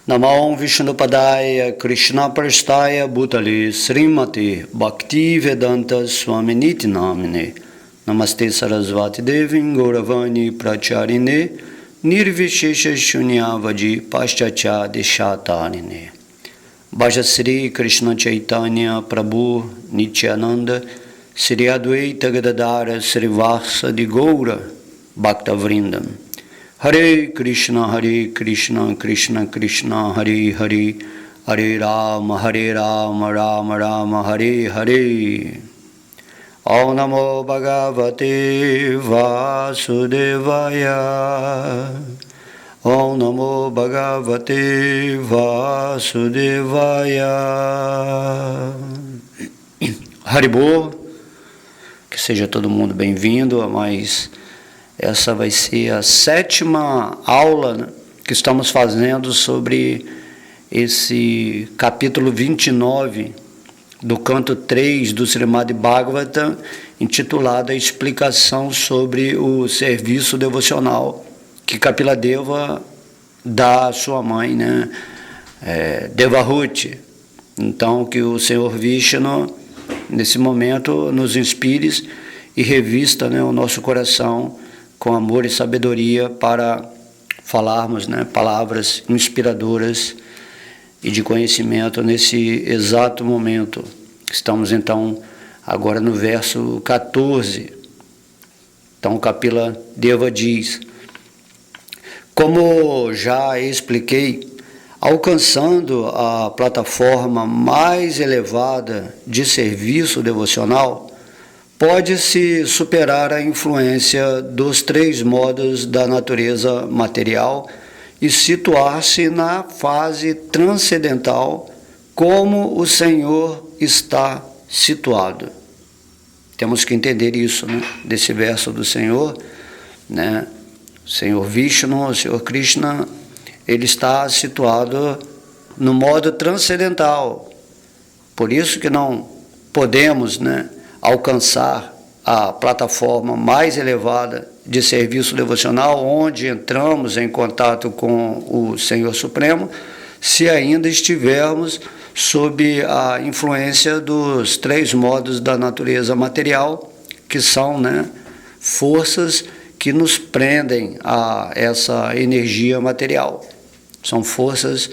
Namo Vishnupadaya Krishna Prasthaya Bhutale Srimati Bhaktivedanta Swaminiti Namine Namaste Sarasvati Devin Gauravani Pracharine Nirvishesha Shunyavaji Paschacha Deshatarine Bhaja Sri Krishna Chaitanya Prabhu Nityananda Sri Advaita Gadadara Sri Vasa de Gaura Bhakta Vrindam Hare Krishna, Krishna Krishna, Hare Hare, Hare Rama, Rama Rama, Hare Hare. Om Namo Bhagavate Vasudevaya. Om Namo Bhagavate Vasudevaya. Haribol, que seja todo mundo bem-vindo a mais... Essa vai ser a 7ª aula que estamos fazendo sobre esse capítulo 29 do canto 3 do Srimad Bhagavatam, intitulado A Explicação sobre o Serviço Devocional, que Kapila Deva dá à sua mãe, Devahuti. Então, que o Senhor Vishnu, nesse momento, nos inspire e revista o nosso coração com amor e sabedoria para falarmos palavras inspiradoras e de conhecimento nesse exato momento. Estamos então agora no verso 14. Então Kapila Deva diz: como já expliquei, alcançando a plataforma mais elevada de serviço devocional, pode-se superar a influência dos 3 modos da natureza material e situar-se na fase transcendental como o Senhor está situado. Temos que entender isso, desse verso do Senhor, O Senhor Vishnu, o Senhor Krishna, ele está situado no modo transcendental. Por isso que não podemos, alcançar a plataforma mais elevada de serviço devocional, onde entramos em contato com o Senhor Supremo, se ainda estivermos sob a influência dos 3 modos da natureza material, que são forças que nos prendem a essa energia material. São forças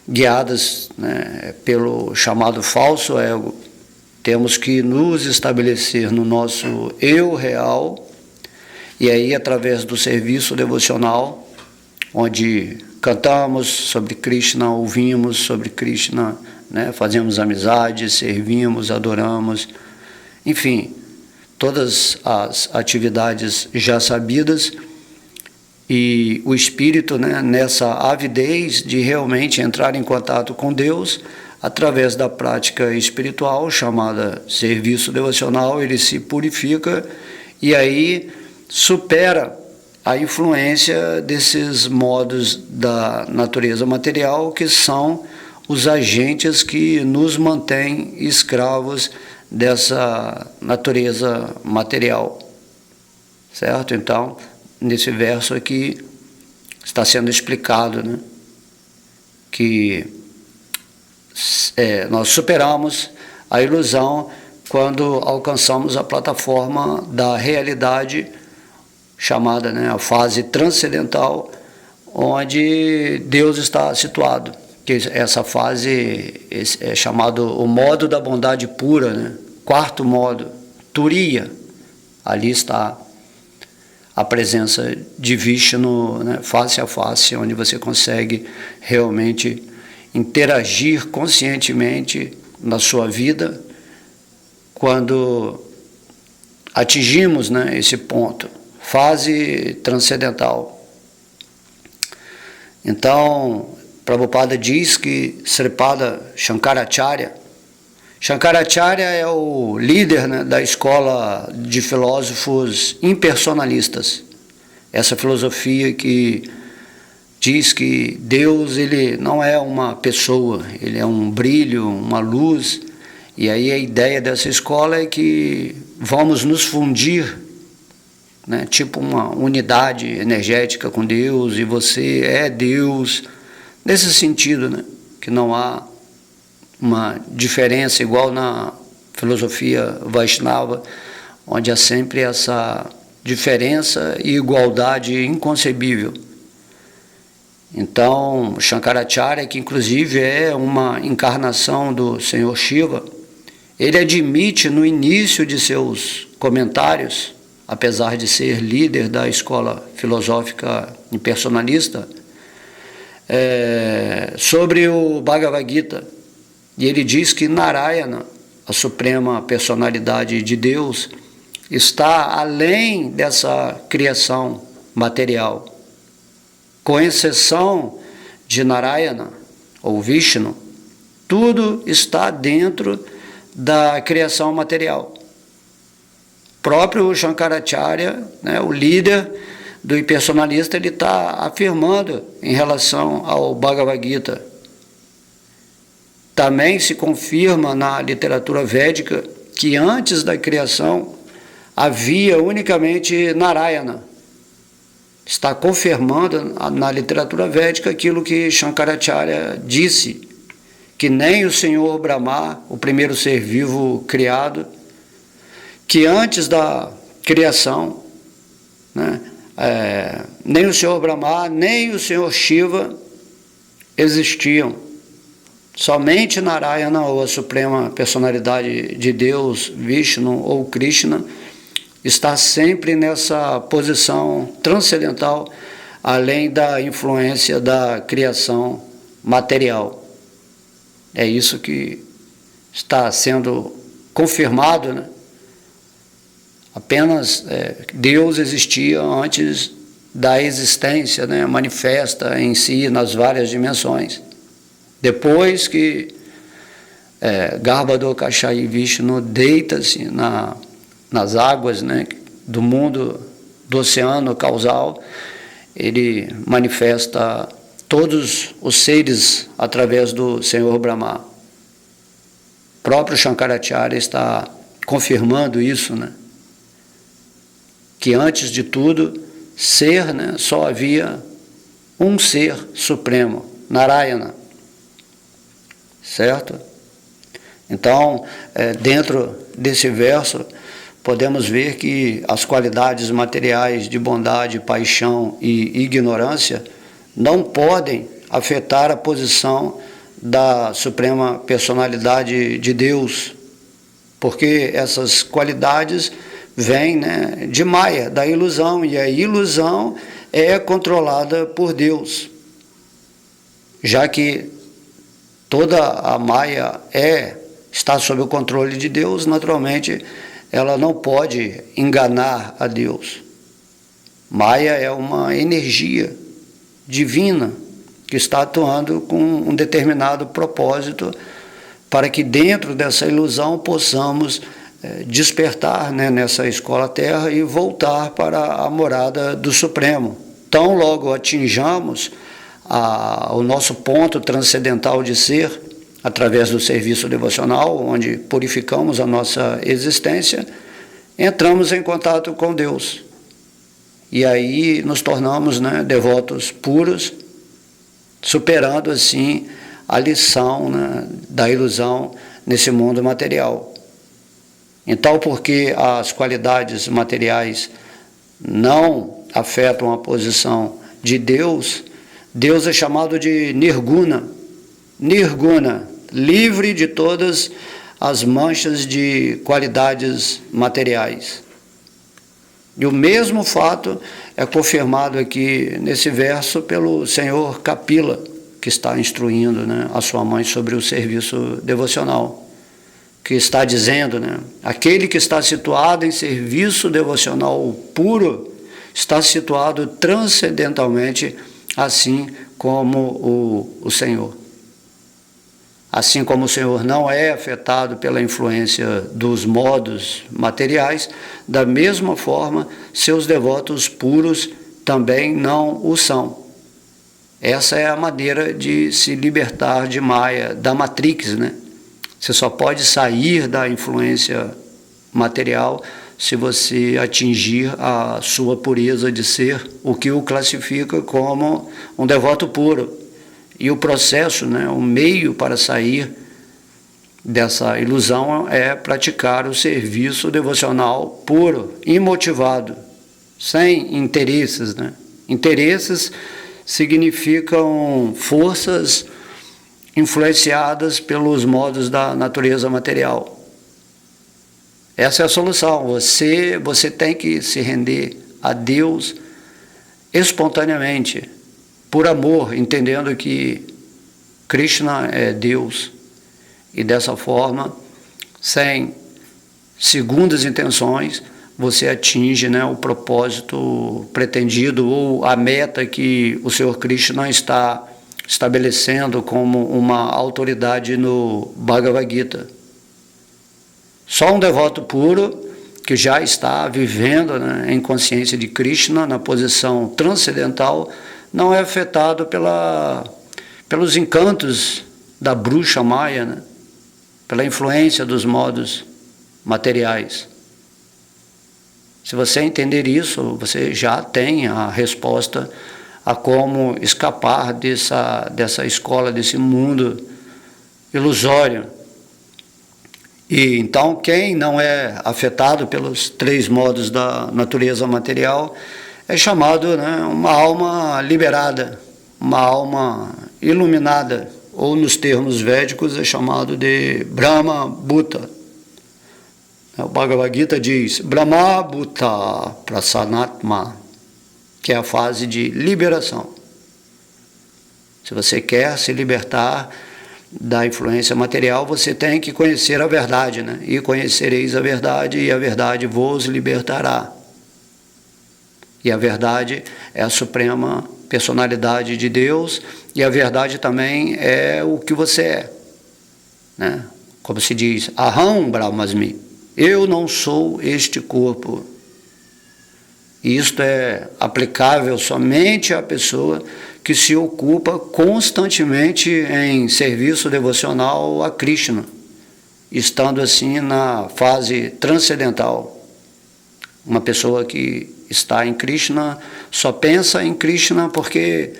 guiadas pelo chamado falso ego. Temos que nos estabelecer no nosso eu real, e aí através do serviço devocional, onde cantamos sobre Krishna, ouvimos sobre Krishna, fazemos amizade, servimos, adoramos, enfim, todas as atividades já sabidas, e o espírito nessa avidez de realmente entrar em contato com Deus, através da prática espiritual chamada serviço devocional, ele se purifica e aí supera a influência desses modos da natureza material, que são os agentes que nos mantêm escravos dessa natureza material. Certo? Então, nesse verso aqui está sendo explicado, que nós superamos a ilusão quando alcançamos a plataforma da realidade, chamada a fase transcendental, onde Deus está situado. Que essa fase é chamado o modo da bondade pura, 4º modo, Turiya. Ali está a presença de Vishnu, face a face, onde você consegue realmente interagir conscientemente na sua vida quando atingimos esse ponto, fase transcendental. Então, Prabhupada diz que Sripada Shankaracharya é o líder da escola de filósofos impersonalistas. Essa filosofia que diz que Deus, ele não é uma pessoa, ele é um brilho, uma luz, e aí a ideia dessa escola é que vamos nos fundir, tipo uma unidade energética com Deus, e você é Deus, Nesse sentido, né, que não há uma diferença igual na filosofia Vaishnava, onde há sempre essa diferença e igualdade inconcebível. Então, Shankaracharya, que inclusive é uma encarnação do Senhor Shiva, ele admite no início de seus comentários, apesar de ser líder da escola filosófica impersonalista, sobre o Bhagavad Gita, e ele diz que Narayana, a suprema personalidade de Deus, está além dessa criação material. Com exceção de Narayana, ou Vishnu, tudo está dentro da criação material. Próprio Shankaracharya, né, o líder do impersonalista, ele está afirmando em relação ao Bhagavad Gita. Também se confirma na literatura védica que antes da criação havia unicamente Narayana. Está confirmando na literatura védica aquilo que Shankaracharya disse, que nem o Senhor Brahma, o primeiro ser vivo criado, que antes da criação, né, nem o Senhor Brahma, nem o Senhor Shiva existiam. Somente Narayana, ou a suprema personalidade de Deus, Vishnu ou Krishna, está sempre nessa posição transcendental, além da influência da criação material. É isso que está sendo confirmado, né? Apenas Deus existia antes da existência, né, manifesta em si nas várias dimensões. Depois que Garbhodakashayi Vishnu deita-se nas águas, né, do mundo, do oceano causal, ele manifesta todos os seres através do Senhor Brahma. O próprio Shankaracharya está confirmando isso, né? Que antes de tudo, ser, né, só havia um ser supremo, Narayana. Certo? Então, dentro desse verso, podemos ver que as qualidades materiais de bondade, paixão e ignorância não podem afetar a posição da suprema personalidade de Deus, porque essas qualidades vêm, né, de Maya, da ilusão, e a ilusão é controlada por Deus, já que toda a Maya está sob o controle de Deus. Naturalmente, ela não pode enganar a Deus. Maya é uma energia divina que está atuando com um determinado propósito para que dentro dessa ilusão possamos despertar, né, nessa escola terra e voltar para a morada do Supremo. Tão logo atinjamos o nosso ponto transcendental de ser, através do serviço devocional, onde purificamos a nossa existência, entramos em contato com Deus. E aí nos tornamos, né, devotos puros, superando assim a lição, né, da ilusão nesse mundo material. Então, porque as qualidades materiais não afetam a posição de Deus, Deus é chamado de Nirguna. Nirguna, livre de todas as manchas de qualidades materiais. E o mesmo fato é confirmado aqui nesse verso pelo senhor Kapila, que está instruindo, né, a sua mãe sobre o serviço devocional, que está dizendo, né, aquele que está situado em serviço devocional puro está situado transcendentalmente, assim como o Senhor. Assim como o Senhor não é afetado pela influência dos modos materiais, da mesma forma, seus devotos puros também não o são. Essa é a maneira de se libertar de Maya, da Matrix, né? Você só pode sair da influência material se você atingir a sua pureza de ser, o que o classifica como um devoto puro. E o processo, né, o meio para sair dessa ilusão é praticar o serviço devocional puro, imotivado, sem interesses, né? Interesses significam forças influenciadas pelos modos da natureza material. Essa é a solução. Você tem que se render a Deus espontaneamente, por amor, entendendo que Krishna é Deus. E dessa forma, sem segundas intenções, você atinge, né, o propósito pretendido ou a meta que o Senhor Krishna está estabelecendo como uma autoridade no Bhagavad Gita. Só um devoto puro que já está vivendo, né, em consciência de Krishna, na posição transcendental, não é afetado pelos encantos da bruxa maia, né, pela influência dos modos materiais. Se você entender isso, você já tem a resposta a como escapar dessa escola, desse mundo ilusório. E então, quem não é afetado pelos 3 modos da natureza material é chamado, né, uma alma liberada, uma alma iluminada, ou nos termos védicos é chamado de Brahma Bhuta. O Bhagavad Gita diz Brahma Bhuta Prasanatma, que é a fase de liberação. Se você quer se libertar da influência material, você tem que conhecer a verdade, né? E conhecereis a verdade, e a verdade vos libertará. E a verdade é a suprema personalidade de Deus, e a verdade também é o que você é, né? Como se diz, Aham Brahmasmi, eu não sou este corpo. E isto é aplicável somente à pessoa que se ocupa constantemente em serviço devocional a Krishna, estando assim na fase transcendental. Uma pessoa que está em Krishna só pensa em Krishna porque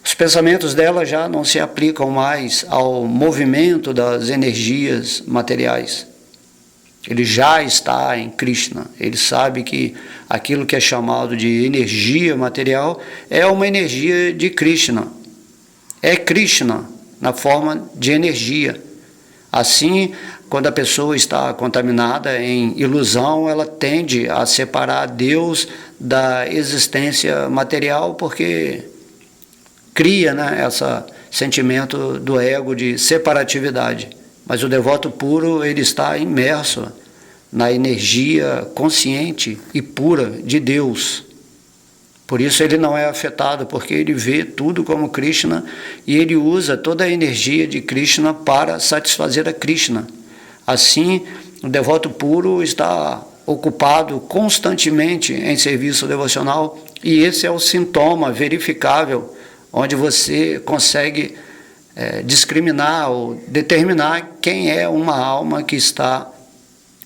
os pensamentos dela já não se aplicam mais ao movimento das energias materiais. Ele já está em Krishna, ele sabe que aquilo que é chamado de energia material é uma energia de Krishna. É Krishna na forma de energia. Assim, quando a pessoa está contaminada em ilusão, ela tende a separar Deus da existência material, porque cria, né, esse sentimento do ego de separatividade. Mas o devoto puro, ele está imerso na energia consciente e pura de Deus. Por isso ele não é afetado, porque ele vê tudo como Krishna e ele usa toda a energia de Krishna para satisfazer a Krishna. Assim, o devoto puro está ocupado constantemente em serviço devocional, e esse é o sintoma verificável, onde você consegue discriminar ou determinar quem é uma alma que está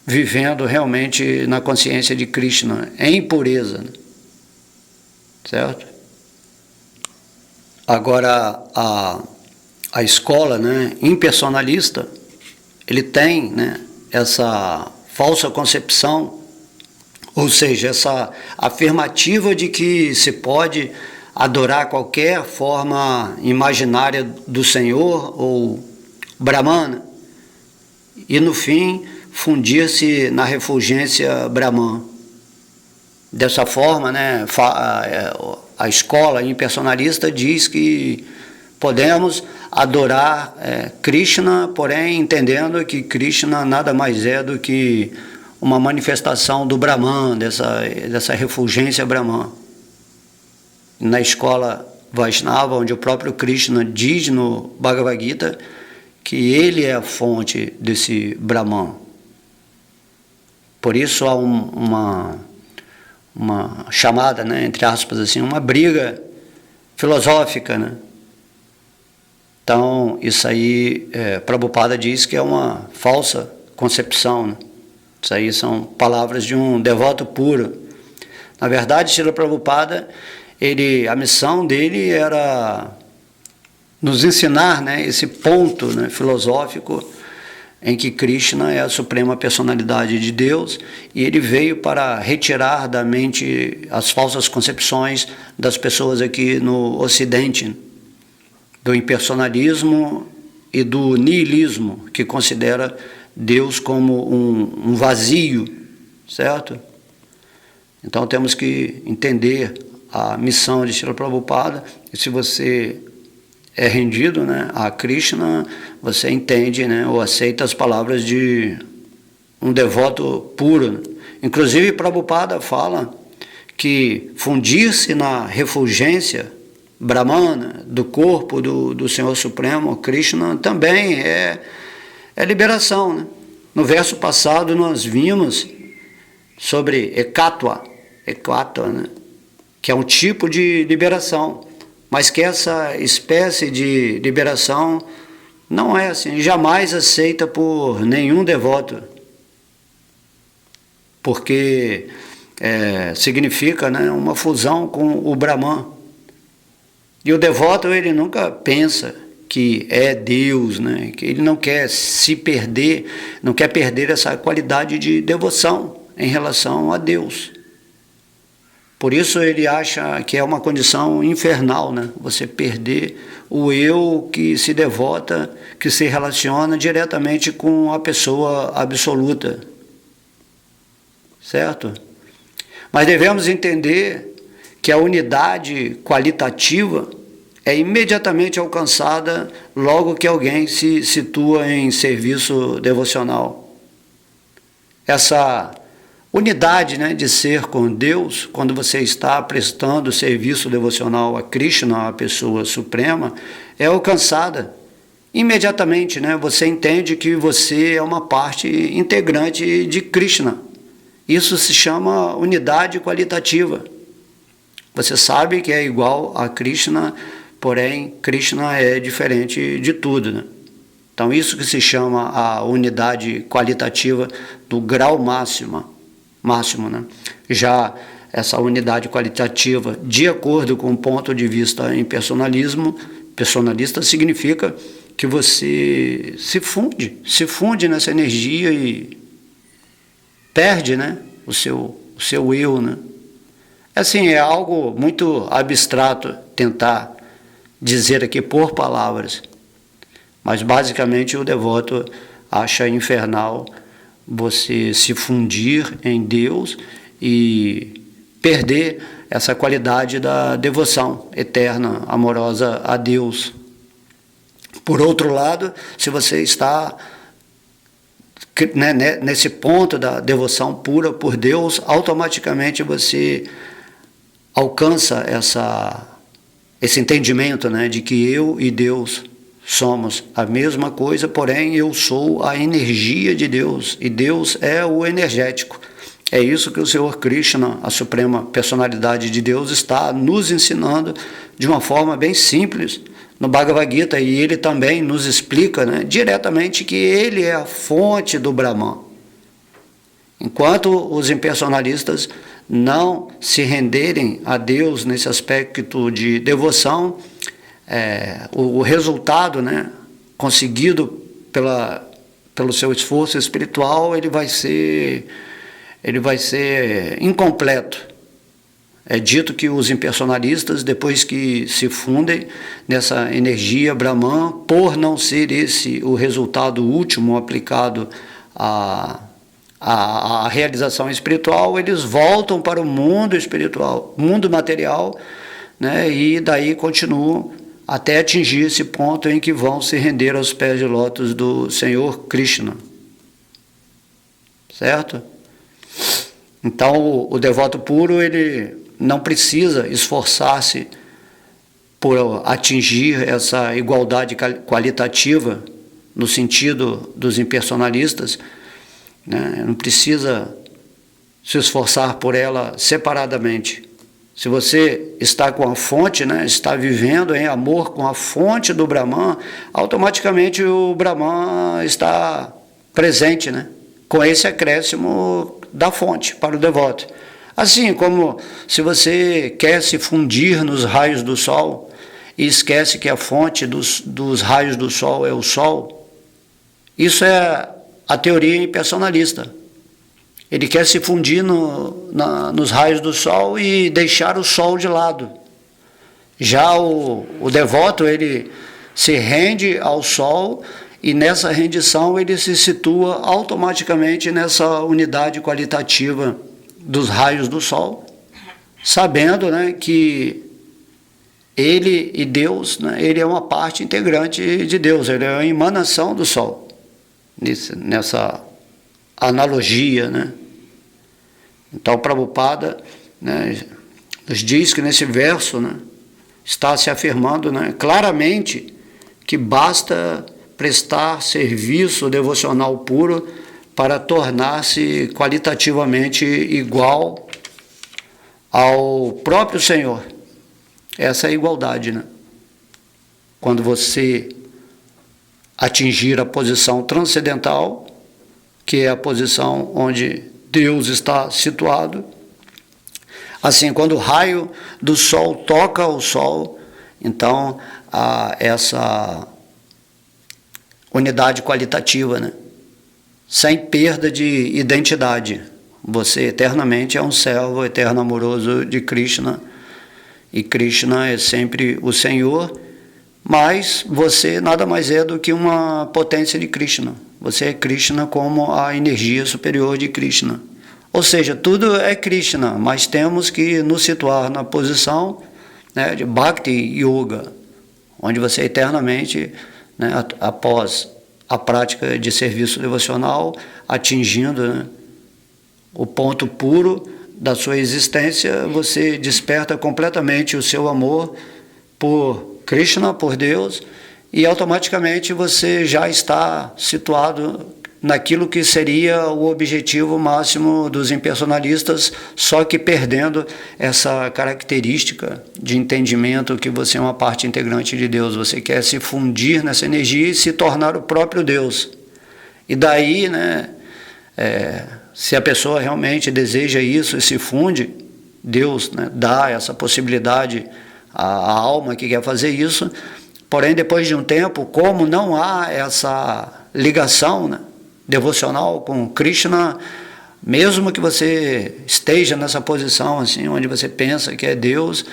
vivendo realmente na consciência de Krishna, em pureza. Certo? Agora, a escola, né, impersonalista, ele tem, né, essa falsa concepção, ou seja, essa afirmativa de que se pode adorar qualquer forma imaginária do Senhor ou Brahmana e no fim fundir-se na refulgência Brahman. Dessa forma, né, a escola impersonalista diz que podemos adorar Krishna, porém entendendo que Krishna nada mais é do que uma manifestação do Brahman, dessa refulgência Brahman. Na escola Vaishnava, onde o próprio Krishna diz no Bhagavad Gita que ele é a fonte desse Brahman. Por isso há uma chamada, né, entre aspas, assim, uma briga filosófica, né? Então, isso aí, Prabhupada diz que é uma falsa concepção, né? Isso aí são palavras de um devoto puro. Na verdade, Srila Prabhupada, a missão dele era nos ensinar, né, esse ponto, né, filosófico em que Krishna é a suprema personalidade de Deus e ele veio para retirar da mente as falsas concepções das pessoas aqui no Ocidente, do impersonalismo e do niilismo, que considera Deus como um vazio, certo? Então temos que entender a missão de Srila Prabhupada, e se você é rendido, né, a Krishna, você entende, né, ou aceita as palavras de um devoto puro. Inclusive Prabhupada fala que fundir-se na refulgência brahmana do corpo do Senhor Supremo, Krishna, também é liberação, né? No verso passado nós vimos sobre ekatva, né, que é um tipo de liberação, mas que essa espécie de liberação não é assim, jamais aceita por nenhum devoto, porque significa, né, uma fusão com o Brahman. E o devoto, ele nunca pensa que é Deus, né, que ele não quer se perder, não quer perder essa qualidade de devoção em relação a Deus. Por isso ele acha que é uma condição infernal, né? Você perder o eu que se devota, que se relaciona diretamente com a pessoa absoluta. Certo? Mas devemos entender que a unidade qualitativa é imediatamente alcançada logo que alguém se situa em serviço devocional. Essa unidade, né, de ser com Deus, quando você está prestando serviço devocional a Krishna, a pessoa suprema, é alcançada imediatamente, né? Você entende que você é uma parte integrante de Krishna. Isso se chama unidade qualitativa. Você sabe que é igual a Krishna, porém Krishna é diferente de tudo, né? Então isso que se chama a unidade qualitativa do grau máximo, né? Já essa unidade qualitativa, de acordo com o ponto de vista personalista, significa que você se funde nessa energia e perde, né, o seu eu, né? Assim, é algo muito abstrato tentar dizer aqui por palavras, mas basicamente o devoto acha infernal você se fundir em Deus e perder essa qualidade da devoção eterna, amorosa a Deus. Por outro lado, se você está, né, nesse ponto da devoção pura por Deus, automaticamente você alcança esse entendimento, né, de que eu e Deus somos a mesma coisa, porém eu sou a energia de Deus e Deus é o energético. É isso que o Senhor Krishna, a suprema personalidade de Deus, está nos ensinando de uma forma bem simples no Bhagavad Gita, e ele também nos explica, né, diretamente que ele é a fonte do Brahman. Enquanto os impersonalistas não se renderem a Deus nesse aspecto de devoção, o resultado, né, conseguido pelo seu esforço espiritual, ele vai ser incompleto. É dito que os impersonalistas, depois que se fundem nessa energia Brahman, por não ser esse o resultado último aplicado à realização espiritual, eles voltam para o mundo espiritual, mundo material, né, e daí continuam até atingir esse ponto em que vão se render aos pés de lótus do Senhor Krishna. Certo? Então, o devoto puro, ele não precisa esforçar-se por atingir essa igualdade qualitativa no sentido dos impersonalistas, né? Não precisa se esforçar por ela separadamente. Se você está com a fonte, né, está vivendo em amor com a fonte do Brahman, automaticamente o Brahman está presente, né, com esse acréscimo da fonte para o devoto. Assim como se você quer se fundir nos raios do sol e esquece que a fonte dos raios do sol é o sol, isso é a teoria impersonalista. Ele quer se fundir nos raios do sol e deixar o sol de lado. Já o devoto, ele se rende ao sol e nessa rendição ele se situa automaticamente nessa unidade qualitativa dos raios do sol, sabendo, né, que ele e Deus, né, ele é uma parte integrante de Deus, ele é a emanação do sol, nessa analogia, né? Então, Prabhupada, né, nos diz que nesse verso, né, está se afirmando, né, claramente que basta prestar serviço devocional puro para tornar-se qualitativamente igual ao próprio Senhor. Essa é a igualdade, né? Quando você atingir a posição transcendental, que é a posição onde Deus está situado, assim, quando o raio do sol toca o sol, então há essa unidade qualitativa, né? Sem perda de identidade. Você eternamente é um servo eterno amoroso de Krishna, e Krishna é sempre o Senhor, mas você nada mais é do que uma potência de Krishna. Você é Krishna como a energia superior de Krishna. Ou seja, tudo é Krishna, mas temos que nos situar na posição, né, de Bhakti Yoga, onde você eternamente, né, após a prática de serviço devocional, atingindo, né, o ponto puro da sua existência, você desperta completamente o seu amor por Krishna, por Deus, e automaticamente você já está situado naquilo que seria o objetivo máximo dos impersonalistas, só que perdendo essa característica de entendimento que você é uma parte integrante de Deus. Você quer se fundir nessa energia e se tornar o próprio Deus. E daí, né, se a pessoa realmente deseja isso e se funde, Deus, né, dá essa possibilidade à alma que quer fazer isso. Porém, depois de um tempo, como não há essa ligação, né, devocional com Krishna, mesmo que você esteja nessa posição assim, onde você pensa que é Deus,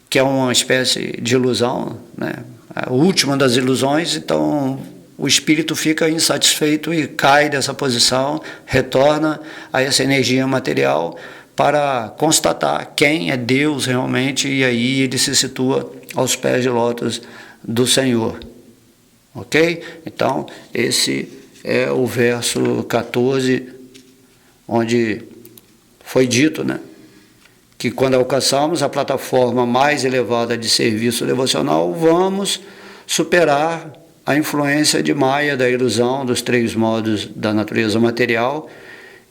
que é uma espécie de ilusão, né, a última das ilusões, então o espírito fica insatisfeito e cai dessa posição, retorna a essa energia material para constatar quem é Deus realmente, e aí ele se situa aos pés de lótus do Senhor. Ok? Então, esse é o verso 14, onde foi dito, né, que quando alcançarmos a plataforma mais elevada de serviço devocional, vamos superar a influência de Maya, da ilusão dos três modos da natureza material,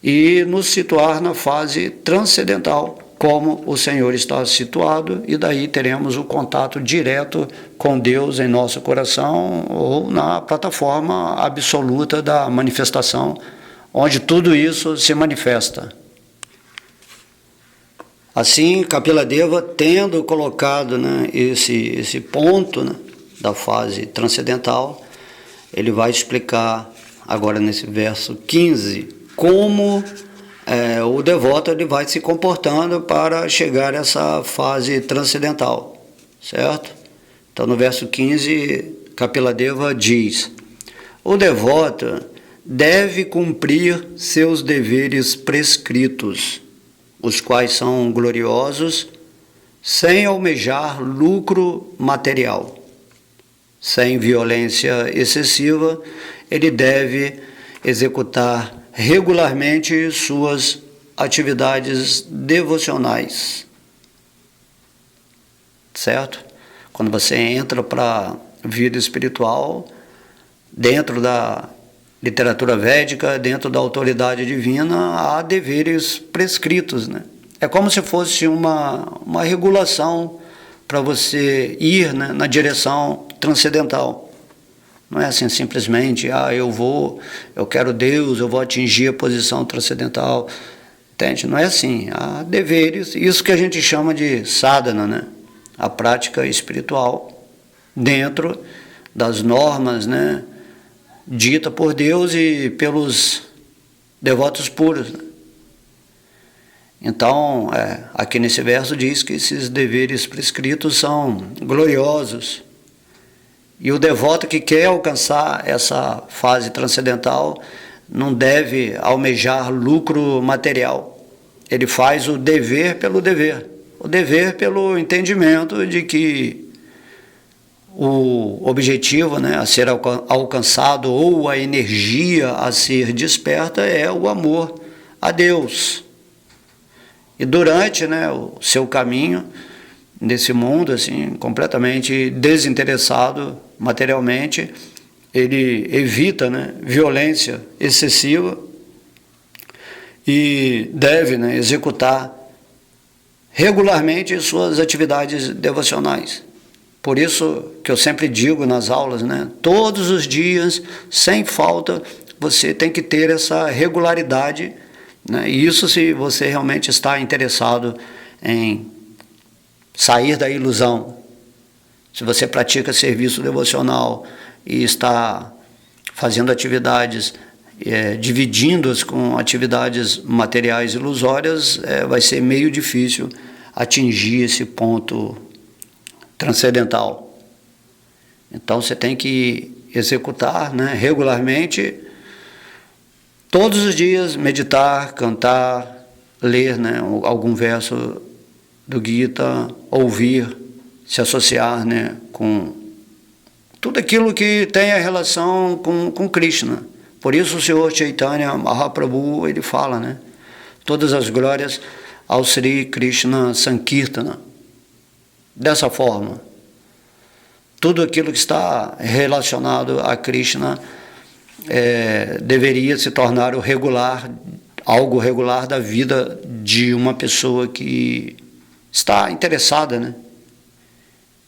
e nos situar na fase transcendental, como o Senhor está situado, e daí teremos o contato direto com Deus em nosso coração, ou na plataforma absoluta da manifestação, onde tudo isso se manifesta. Assim, Kapila Deva, tendo colocado, né, esse ponto, né, da fase transcendental, ele vai explicar agora nesse verso 15 como o devoto ele vai se comportando para chegar a essa fase transcendental, certo? Então, no verso 15, Kapila Deva diz: o devoto deve cumprir seus deveres prescritos, os quais são gloriosos, sem almejar lucro material. Sem violência excessiva, ele deve executar regularmente suas atividades devocionais, certo? Quando você entra para a vida espiritual, dentro da literatura védica, dentro da autoridade divina, há deveres prescritos, né? É como se fosse uma regulação para você ir, né, na direção transcendental. Não é assim simplesmente, eu quero Deus, eu vou atingir a posição transcendental. Entende? Não é assim. Há deveres, isso que a gente chama de sadhana, né? A prática espiritual, dentro das normas, né, dita por Deus e pelos devotos puros, né? Então, aqui nesse verso diz que esses deveres prescritos são gloriosos. E o devoto que quer alcançar essa fase transcendental não deve almejar lucro material. Ele faz o dever pelo dever. O dever pelo entendimento de que o objetivo, né, a ser alcançado ou a energia a ser desperta é o amor a Deus. E durante, né, o seu caminho nesse mundo, assim, completamente desinteressado materialmente, ele evita, né, violência excessiva e deve, né, executar regularmente suas atividades devocionais. Por isso que eu sempre digo nas aulas, né, todos os dias, sem falta, você tem que ter essa regularidade, né? E isso se você realmente está interessado em sair da ilusão. Se você pratica serviço devocional e está fazendo atividades, dividindo-as com atividades materiais ilusórias, vai ser meio difícil atingir esse ponto transcendental. Então você tem que executar, né, regularmente, todos os dias, meditar, cantar, ler, né, algum verso do Gita, ouvir, se associar, né, com tudo aquilo que tem a relação com Krishna. Por isso o Senhor Chaitanya Mahaprabhu, ele fala, né, todas as glórias ao Sri Krishna Sankirtana. Dessa forma, tudo aquilo que está relacionado a Krishna deveria se tornar algo regular da vida de uma pessoa que está interessada, né,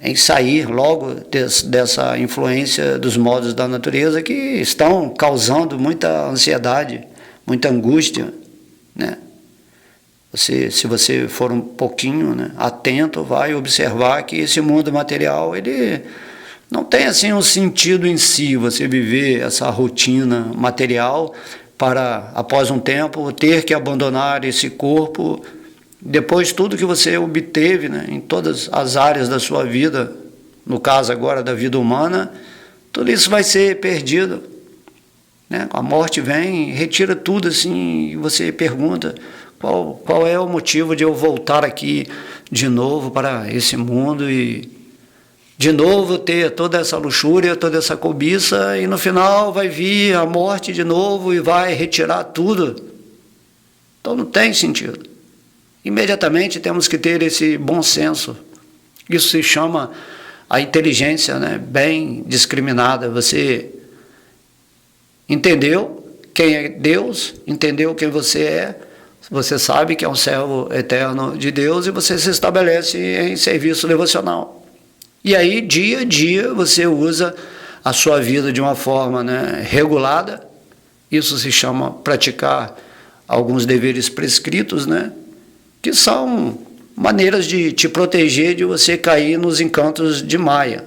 em sair logo dessa influência dos modos da natureza que estão causando muita ansiedade, muita angústia, né? Se você for um pouquinho, né, atento, vai observar que esse mundo material, ele não tem assim um sentido em si, você viver essa rotina material para, após um tempo, ter que abandonar esse corpo. Depois, tudo que você obteve, né, em todas as áreas da sua vida, no caso agora da vida humana, tudo isso vai ser perdido, né? A morte vem, retira tudo assim, e você pergunta, qual é o motivo de eu voltar aqui de novo para esse mundo e de novo ter toda essa luxúria, toda essa cobiça, e no final vai vir a morte de novo e vai retirar tudo. Então não tem sentido. Imediatamente temos que ter esse bom senso. Isso se chama a inteligência, né, bem discriminada. Você entendeu quem é Deus, entendeu quem você é, você sabe que é um servo eterno de Deus e você se estabelece em serviço devocional. E aí, dia a dia, você usa a sua vida de uma forma, né, regulada. Isso se chama praticar alguns deveres prescritos, né, que são maneiras de te proteger de você cair nos encantos de Maya.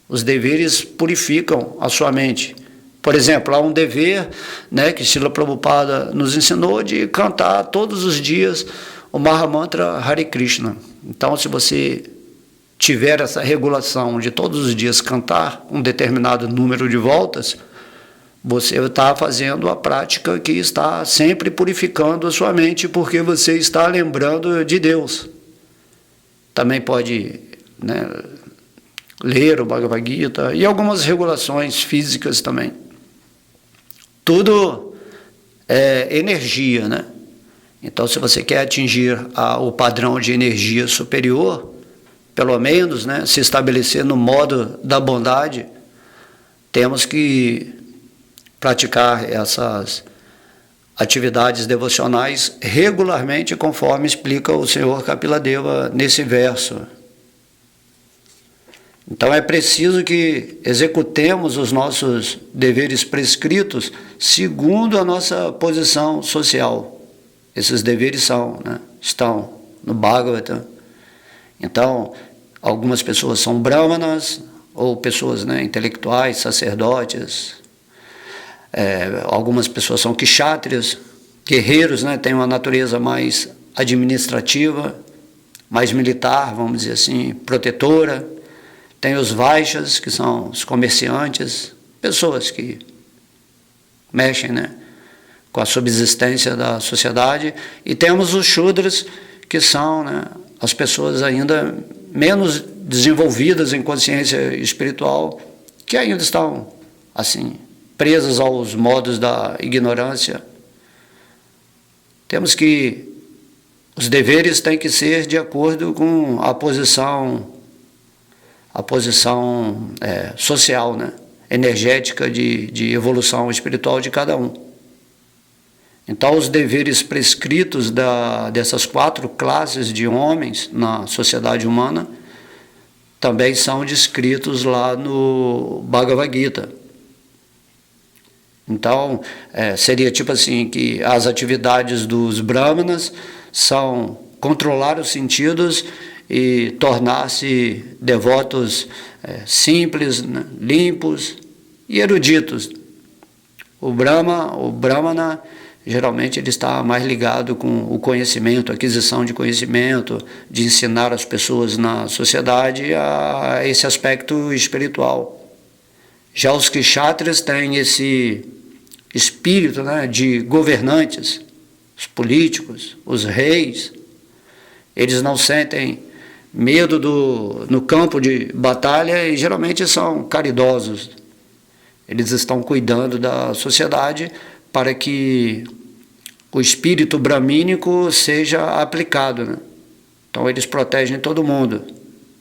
Os deveres purificam a sua mente. Por exemplo, há um dever, né, que Srila Prabhupada nos ensinou de cantar todos os dias o Mahamantra Hare Krishna. Então, se você tiver essa regulação de todos os dias cantar um determinado número de voltas, você está fazendo a prática que está sempre purificando a sua mente, porque você está lembrando de Deus. Também pode, né, ler o Bhagavad Gita e algumas regulações físicas também. Tudo é energia, né? Então, se você quer atingir o padrão de energia superior, pelo menos, né, se estabelecer no modo da bondade, temos que praticar essas atividades devocionais regularmente, conforme explica o Senhor Kapila Deva nesse verso. Então é preciso que executemos os nossos deveres prescritos segundo a nossa posição social. Esses deveres estão no Bhagavatam. Então, algumas pessoas são brahmanas, ou pessoas, né, intelectuais, sacerdotes, algumas pessoas são kshatriyas, guerreiros, né, têm uma natureza mais administrativa, mais militar, vamos dizer assim, protetora. Tem os vaixas, que são os comerciantes, pessoas que mexem, né, com a subsistência da sociedade. E temos os shudras, que são, né, as pessoas ainda menos desenvolvidas em consciência espiritual, que ainda estão assim presas aos modos da ignorância. Temos que os deveres têm que ser de acordo com a posição social, né, energética de evolução espiritual de cada um. Então, os deveres prescritos dessas 4 classes de homens na sociedade humana também são descritos lá no Bhagavad Gita. Então, seria tipo assim, que as atividades dos brahmanas são controlar os sentidos e tornar-se devotos simples, né, limpos e eruditos. O brahmana, geralmente ele está mais ligado com o conhecimento, a aquisição de conhecimento, de ensinar as pessoas na sociedade a esse aspecto espiritual. Já os kshatriyas têm esse espírito, né, de governantes, os políticos, os reis. Eles não sentem medo no campo de batalha e geralmente são caridosos. Eles estão cuidando da sociedade para que o espírito bramínico seja aplicado, né? Então eles protegem todo mundo.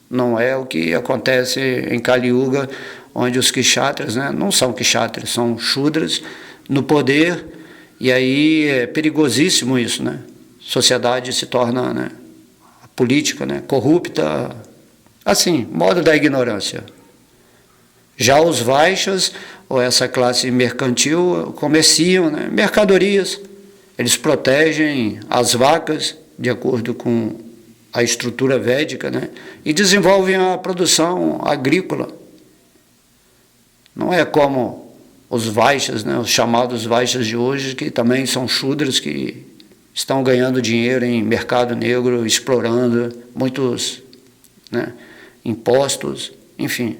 Não é o que acontece em Kali Yuga, onde os kshatriyas, né, não são kshatriyas, são shudras no poder, e aí é perigosíssimo isso, né? Sociedade se torna, né, a política, né, corrupta, assim, modo da ignorância. Já os vaixas, ou essa classe mercantil, comerciam, né, mercadorias. Eles protegem as vacas, de acordo com a estrutura védica, né, e desenvolvem a produção agrícola. Não é como os vaixas, né, os chamados vaixas de hoje, que também são shudras, que estão ganhando dinheiro em mercado negro, explorando muitos, né, impostos, enfim.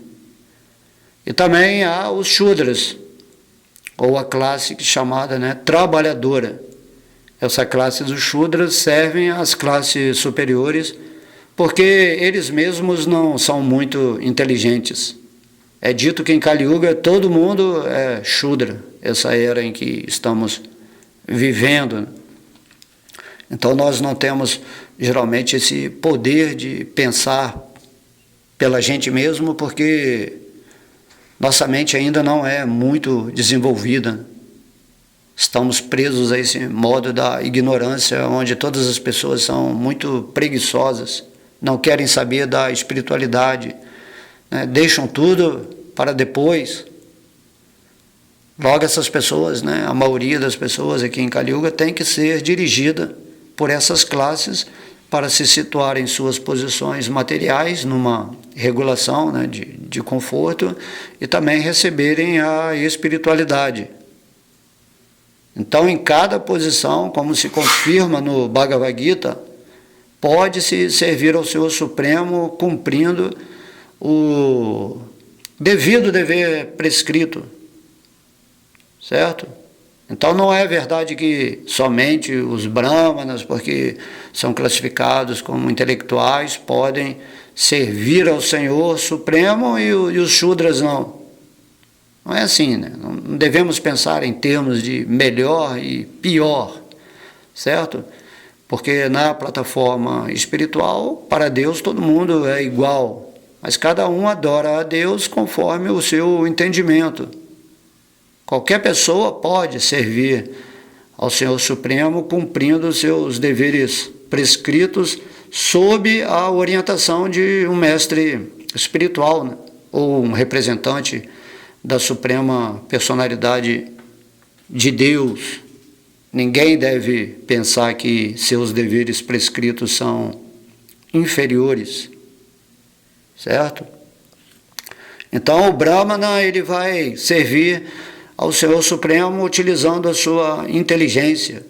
E também há os shudras, ou a classe chamada, né, trabalhadora. Essa classe dos shudras servem às classes superiores, porque eles mesmos não são muito inteligentes. É dito que em Kali Yuga todo mundo é shudra, essa era em que estamos vivendo. Então nós não temos geralmente esse poder de pensar pela gente mesmo, porque nossa mente ainda não é muito desenvolvida. Estamos presos a esse modo da ignorância, onde todas as pessoas são muito preguiçosas, não querem saber da espiritualidade, né? Deixam tudo para depois. Logo essas pessoas, né, a maioria das pessoas aqui em Kali Yuga tem que ser dirigida por essas classes para se situar em suas posições materiais, numa regulação, né, de conforto, e também receberem a espiritualidade. Então, em cada posição, como se confirma no Bhagavad Gita, pode-se servir ao Senhor Supremo cumprindo o devido dever prescrito, certo? Então não é verdade que somente os brahmanas, porque são classificados como intelectuais, podem servir ao Senhor Supremo e os shudras não. Não é assim, né? Não devemos pensar em termos de melhor e pior, certo? Porque na plataforma espiritual, para Deus todo mundo é igual, mas cada um adora a Deus conforme o seu entendimento. Qualquer pessoa pode servir ao Senhor Supremo cumprindo os seus deveres prescritos sob a orientação de um mestre espiritual, né? Ou um representante da Suprema Personalidade de Deus. Ninguém deve pensar que seus deveres prescritos são inferiores, certo? Então o Brahmana ele vai servir ao Senhor Supremo utilizando a sua inteligência.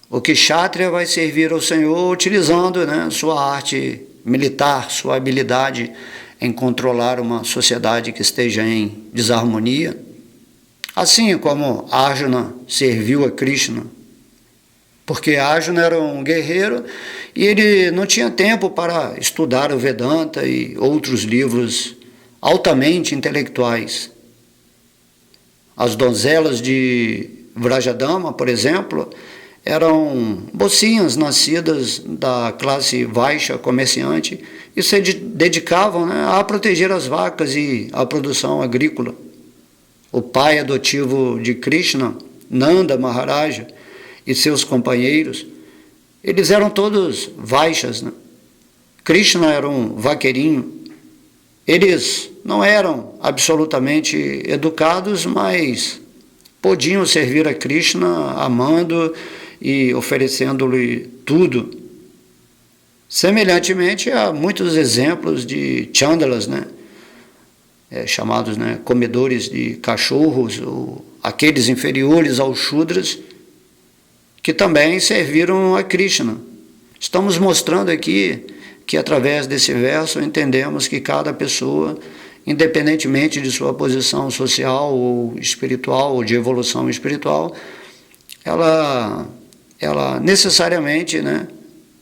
O Kshatriya vai servir ao Senhor utilizando, né, sua arte militar, sua habilidade em controlar uma sociedade que esteja em desarmonia. Assim como Arjuna serviu a Krishna, porque Arjuna era um guerreiro e ele não tinha tempo para estudar o Vedanta e outros livros altamente intelectuais. As donzelas de Vrajadama, por exemplo, eram mocinhas nascidas da classe Vaishya comerciante e se dedicavam, né, a proteger as vacas e a produção agrícola. O pai adotivo de Krishna, Nanda Maharaja, e seus companheiros, eles eram todos Vaishyas, né? Krishna era um vaqueirinho. Eles não eram absolutamente educados, mas podiam servir a Krishna amando e oferecendo-lhe tudo. Semelhantemente, há muitos exemplos de chandalas, né? Chamados, né, comedores de cachorros, ou aqueles inferiores aos Shudras, que também serviram a Krishna. Estamos mostrando aqui que através desse verso entendemos que cada pessoa, independentemente de sua posição social ou espiritual, ou de evolução espiritual, ela necessariamente, né,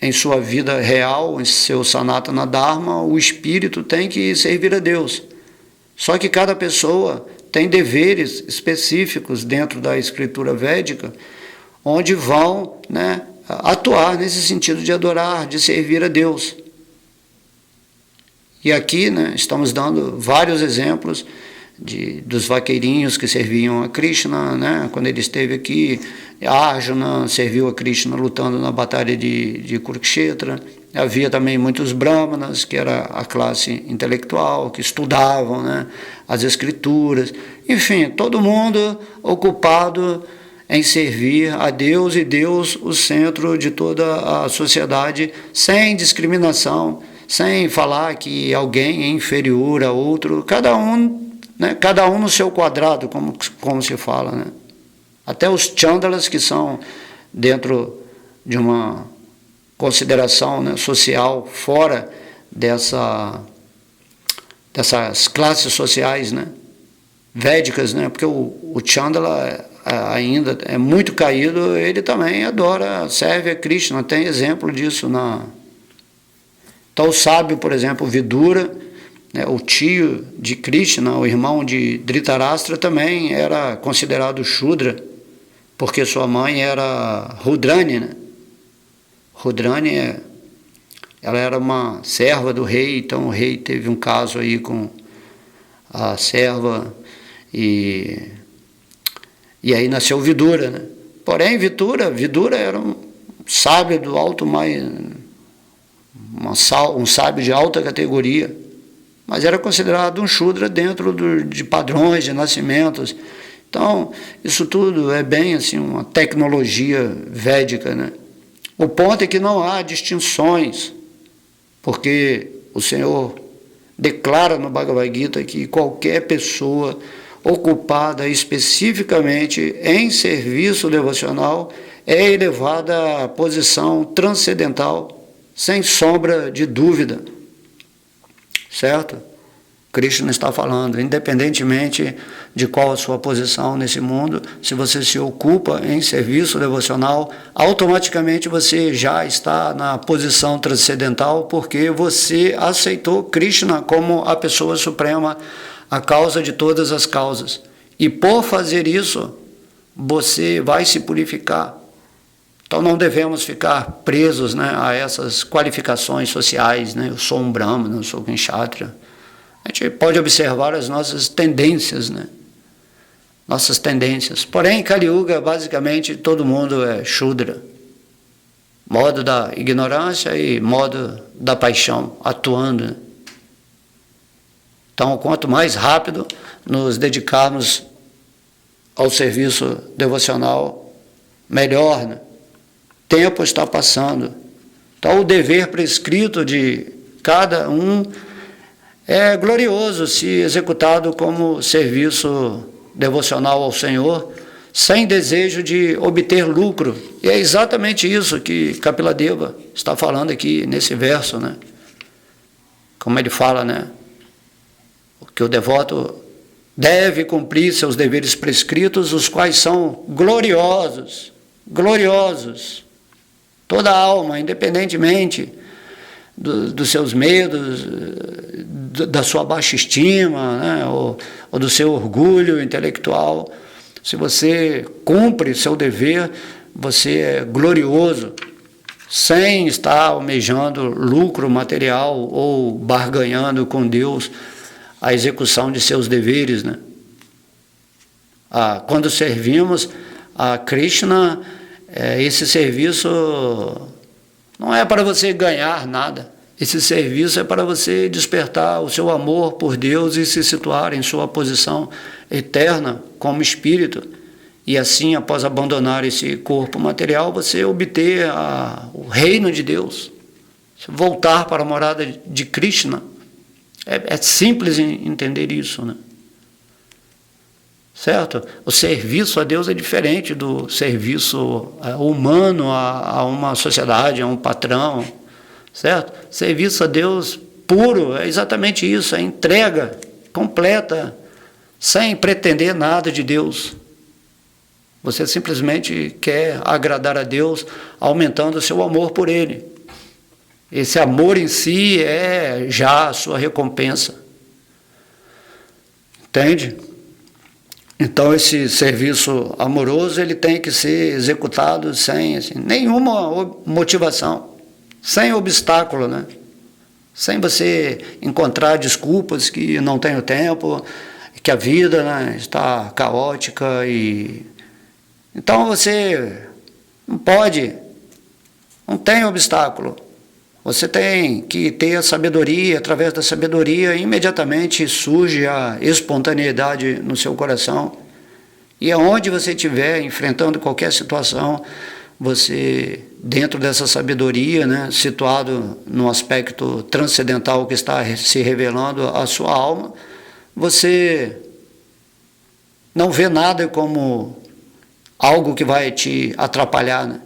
em sua vida real, em seu Sanatana Dharma, o espírito tem que servir a Deus. Só que cada pessoa tem deveres específicos dentro da escritura védica, onde vão, né, atuar nesse sentido de adorar, de servir a Deus. E aqui, né, estamos dando vários exemplos dos vaqueirinhos que serviam a Krishna, né, quando ele esteve aqui. Arjuna serviu a Krishna lutando na batalha de Kurukshetra. Havia também muitos brahmanas, que era a classe intelectual, que estudavam, né, as escrituras. Enfim, todo mundo ocupado em servir a Deus, e Deus o centro de toda a sociedade, sem discriminação, sem falar que alguém é inferior a outro, cada um, né, cada um no seu quadrado, como se fala, né? Até os chandalas, que são dentro de uma consideração, né, social, fora dessas classes sociais, né, védicas, né, porque o chandala ainda é muito caído, ele também adora, serve a Krishna, tem exemplo disso Então o sábio, por exemplo, Vidura, né, o tio de Krishna, o irmão de Dhritarashtra, também era considerado Shudra, porque sua mãe era Rudrani, né? Rudrani, ela era uma serva do rei, então o rei teve um caso aí com a serva e aí nasceu Vidura, né? Porém, Vidura era um sábio do alto, um sábio de alta categoria, mas era considerado um Shudra dentro de padrões de nascimentos. Então, isso tudo é bem assim uma tecnologia védica, né? O ponto é que não há distinções, porque o Senhor declara no Bhagavad Gita que qualquer pessoa ocupada especificamente em serviço devocional é elevada à posição transcendental, sem sombra de dúvida, certo? Krishna está falando, independentemente de qual a sua posição nesse mundo, se você se ocupa em serviço devocional, automaticamente você já está na posição transcendental, porque você aceitou Krishna como a pessoa suprema, a causa de todas as causas. E por fazer isso, você vai se purificar. Então não devemos ficar presos, né, a essas qualificações sociais, né? Eu sou um Brahmana, eu sou um Kshatriya. A gente pode observar as nossas tendências, né? Nossas tendências. Porém, em Kali Yuga, basicamente, todo mundo é Shudra. Modo da ignorância e modo da paixão, atuando, né? Então, quanto mais rápido nos dedicarmos ao serviço devocional, melhor, né? Tempo está passando. Então, o dever prescrito de cada um é glorioso se executado como serviço devocional ao Senhor, sem desejo de obter lucro. E é exatamente isso que Kapiladeva está falando aqui nesse verso, né? Como ele fala, né? Que o devoto deve cumprir seus deveres prescritos, os quais são gloriosos, gloriosos. Toda alma, independentemente dos seus medos, da sua baixa estima, né? ou do seu orgulho intelectual, se você cumpre seu dever, você é glorioso, sem estar almejando lucro material ou barganhando com Deus a execução de seus deveres, né? Quando servimos a Krishna, esse serviço não é para você ganhar nada. Esse serviço é para você despertar o seu amor por Deus e se situar em sua posição eterna como espírito. E assim, após abandonar esse corpo material, você obter o reino de Deus. Voltar para a morada de Krishna. É simples entender isso, né? Certo? O serviço a Deus é diferente do serviço humano a uma sociedade, a um patrão, certo? Serviço a Deus puro é exatamente isso, é entrega completa, sem pretender nada de Deus. Você simplesmente quer agradar a Deus, aumentando o seu amor por Ele. Esse amor em si é já a sua recompensa. Entende? Então esse serviço amoroso ele tem que ser executado sem nenhuma motivação, sem obstáculo, né? Sem você encontrar desculpas que não tenho tempo, que a vida, né, está caótica e então você não tem obstáculo. Você tem que ter a sabedoria, através da sabedoria, imediatamente surge a espontaneidade no seu coração. E aonde você estiver enfrentando qualquer situação, você, dentro dessa sabedoria, né, situado no aspecto transcendental que está se revelando à sua alma, você não vê nada como algo que vai te atrapalhar, né?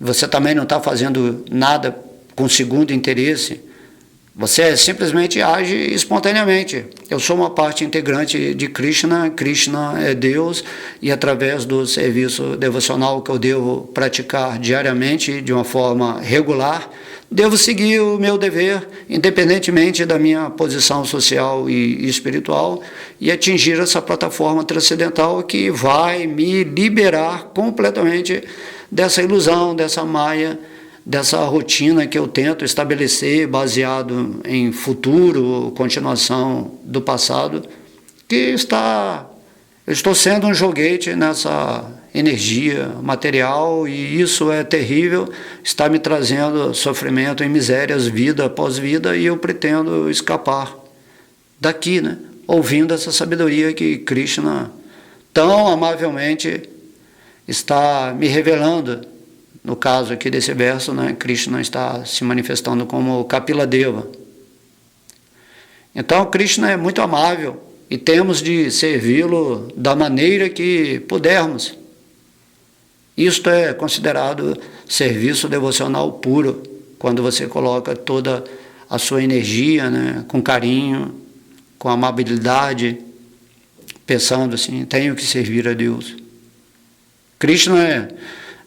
Você também não está fazendo nada com segundo interesse. Você simplesmente age espontaneamente. Eu sou uma parte integrante de Krishna, Krishna é Deus, e através do serviço devocional que eu devo praticar diariamente, de uma forma regular, devo seguir o meu dever, independentemente da minha posição social e espiritual, e atingir essa plataforma transcendental que vai me liberar completamente dessa ilusão, dessa maia, dessa rotina que eu tento estabelecer baseado em futuro, continuação do passado, que eu estou sendo um joguete nessa energia material e isso é terrível, está me trazendo sofrimento e misérias, vida após vida, e eu pretendo escapar daqui, né? Ouvindo essa sabedoria que Krishna tão amavelmente está me revelando. No caso aqui desse verso, né, Krishna está se manifestando como Kapiladeva. Então, Krishna é muito amável e temos de servi-lo da maneira que pudermos. Isto é considerado serviço devocional puro, quando você coloca toda a sua energia, né, com carinho, com amabilidade, pensando assim, tenho que servir a Deus. Krishna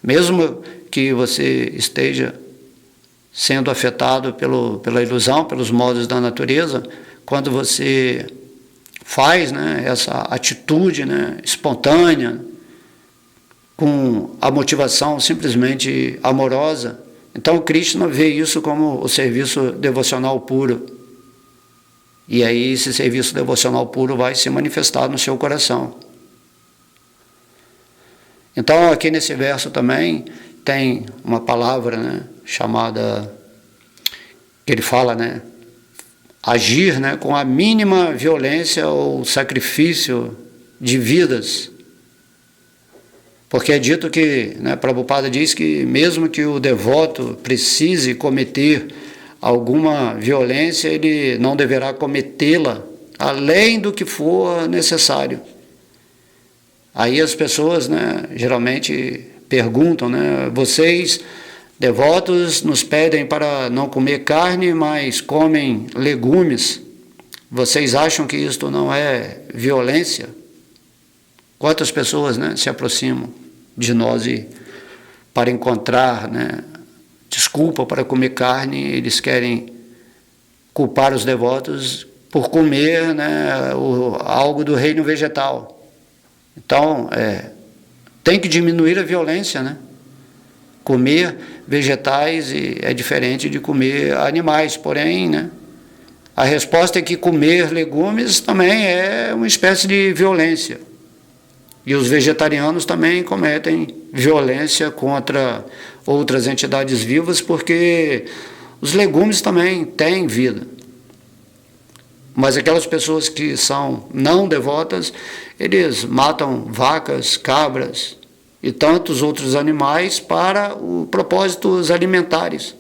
mesmo que você esteja sendo afetado pela ilusão, pelos modos da natureza, quando você faz, né, essa atitude, né, espontânea, com a motivação simplesmente amorosa, então Krishna vê isso como o serviço devocional puro. E aí esse serviço devocional puro vai se manifestar no seu coração. Então, aqui nesse verso também tem uma palavra, né, chamada, que ele fala, né, agir, né, com a mínima violência ou sacrifício de vidas. Porque é dito que, né, Prabhupada diz que mesmo que o devoto precise cometer alguma violência, ele não deverá cometê-la além do que for necessário. Aí as pessoas, né, geralmente perguntam, né, vocês, devotos, nos pedem para não comer carne, mas comem legumes. Vocês acham que isto não é violência? Quantas pessoas, né, se aproximam de nós e para encontrar, né, desculpa para comer carne, eles querem culpar os devotos por comer, né, algo do reino vegetal. Então, tem que diminuir a violência, né? Comer vegetais é diferente de comer animais, porém, né, a resposta é que comer legumes também é uma espécie de violência. E os vegetarianos também cometem violência contra outras entidades vivas, porque os legumes também têm vida. Mas aquelas pessoas que são não devotas, eles matam vacas, cabras e tantos outros animais para propósitos alimentares.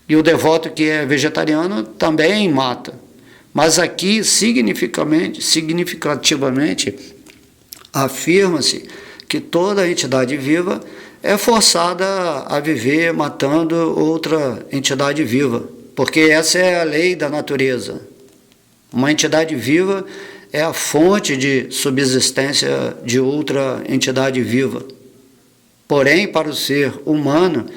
E o devoto que é vegetariano também mata. Mas aqui, significativamente, afirma-se que toda entidade viva é forçada a viver matando outra entidade viva, porque essa é a lei da natureza. Uma entidade viva é a fonte de subsistência de outra entidade viva. Porém, para o ser humano,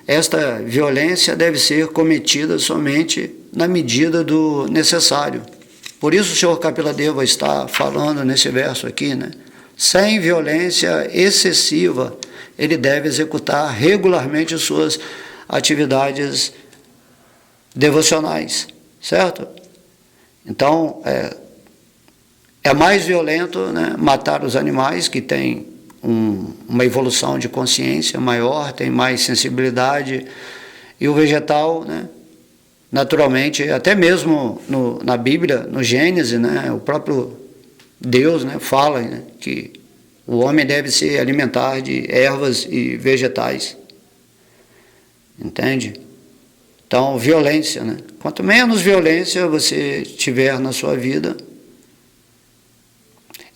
esta violência deve ser cometida somente na medida do necessário. Por isso o Senhor Kapila Deva está falando nesse verso aqui, né? Sem violência excessiva, ele deve executar regularmente suas atividades devocionais, certo? Então, é mais violento, né, matar os animais que têm uma evolução de consciência maior, tem mais sensibilidade, e o vegetal, né, naturalmente, até mesmo na Bíblia, no Gênesis, né, o próprio Deus, né, fala, né, que o homem deve se alimentar de ervas e vegetais. Entende? Então, violência, né? Quanto menos violência você tiver na sua vida,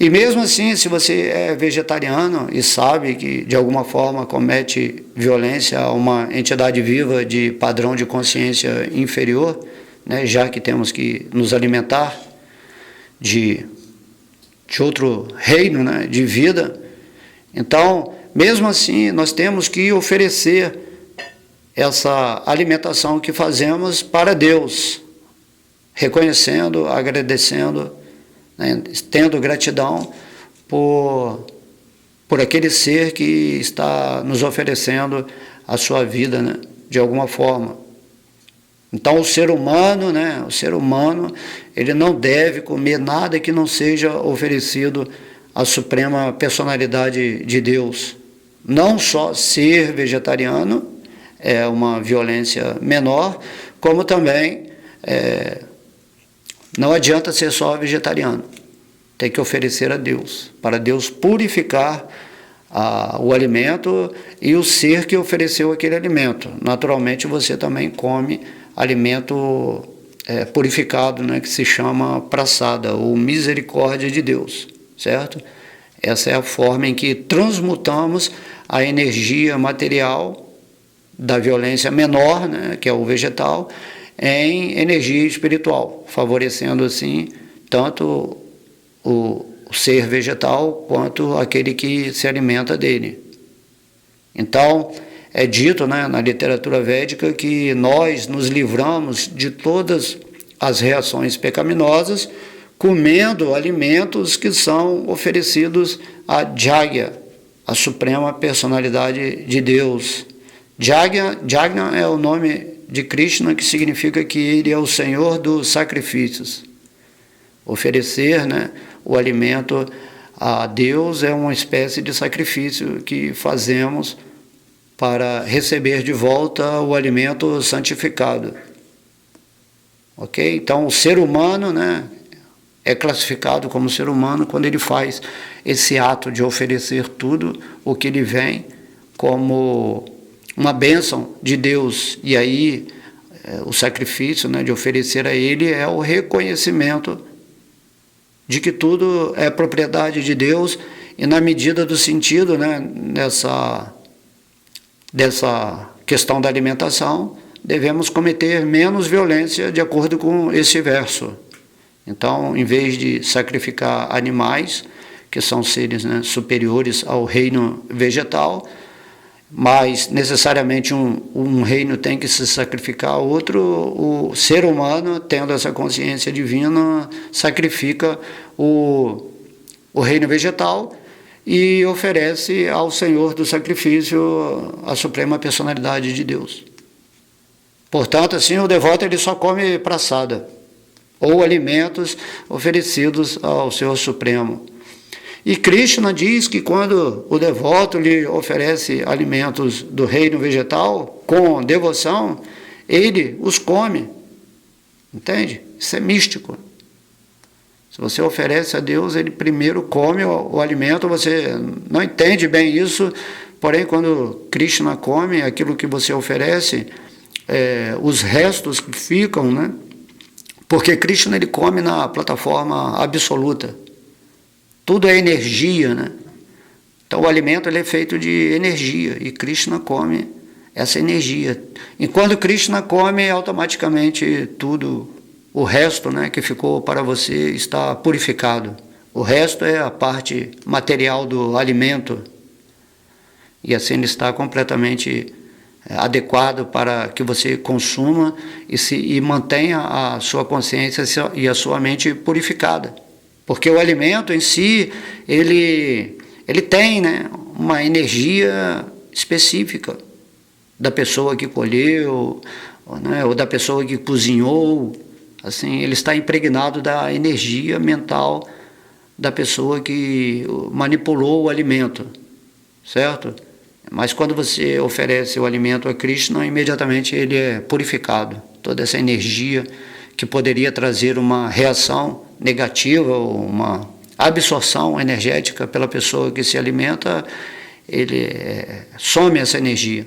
e mesmo assim, se você é vegetariano e sabe que de alguma forma comete violência a uma entidade viva de padrão de consciência inferior, né, já que temos que nos alimentar de outro reino, né, de vida, então, mesmo assim, nós temos que oferecer essa alimentação que fazemos para Deus, reconhecendo, agradecendo, né, tendo gratidão por aquele ser que está nos oferecendo a sua vida, né, de alguma forma. Então o ser humano, né, ele não deve comer nada que não seja oferecido à suprema personalidade de Deus. Não só ser vegetariano é uma violência menor, como também não adianta ser só vegetariano. Tem que oferecer a Deus, para Deus purificar o alimento e o ser que ofereceu aquele alimento. Naturalmente, você também come alimento purificado, né, que se chama praçada, ou misericórdia de Deus, certo? Essa é a forma em que transmutamos a energia material da violência menor, né, que é o vegetal, em energia espiritual, favorecendo assim tanto o ser vegetal quanto aquele que se alimenta dele. Então, é dito, né, na literatura védica que nós nos livramos de todas as reações pecaminosas comendo alimentos que são oferecidos a Jagya, a suprema personalidade de Deus. Jagna é o nome de Krishna, que significa que ele é o Senhor dos sacrifícios. Oferecer, né, o alimento a Deus é uma espécie de sacrifício que fazemos para receber de volta o alimento santificado. Ok? Então, o ser humano, né, é classificado como ser humano quando ele faz esse ato de oferecer tudo o que lhe vem como uma bênção de Deus. E aí o sacrifício, né, de oferecer a Ele, é o reconhecimento de que tudo é propriedade de Deus, e na medida do sentido, né, dessa questão da alimentação, devemos cometer menos violência de acordo com esse verso. Então, em vez de sacrificar animais, que são seres, né, superiores ao reino vegetal, mas necessariamente um reino tem que se sacrificar a outro, o ser humano, tendo essa consciência divina, sacrifica o reino vegetal e oferece ao Senhor do sacrifício a suprema personalidade de Deus. Portanto, assim, o devoto ele só come praçada, ou alimentos oferecidos ao Senhor Supremo. E Krishna diz que quando o devoto lhe oferece alimentos do reino vegetal com devoção, ele os come. Entende? Isso é místico. Se você oferece a Deus, ele primeiro come o alimento, você não entende bem isso, porém quando Krishna come aquilo que você oferece, os restos que ficam, né? Porque Krishna ele come na plataforma absoluta. Tudo é energia, né? Então o alimento ele é feito de energia e Krishna come essa energia. E quando Krishna come, automaticamente tudo, o resto, né, que ficou para você está purificado. O resto é a parte material do alimento. E assim ele está completamente adequado para que você consuma e mantenha a sua consciência e a sua mente purificada. Porque o alimento em si, ele tem, né, uma energia específica da pessoa que colheu, né, ou da pessoa que cozinhou. Assim, ele está impregnado da energia mental da pessoa que manipulou o alimento, certo? Mas quando você oferece o alimento a Krishna, imediatamente ele é purificado. Toda essa energia que poderia trazer uma reação negativa ou uma absorção energética pela pessoa que se alimenta, ele some essa energia.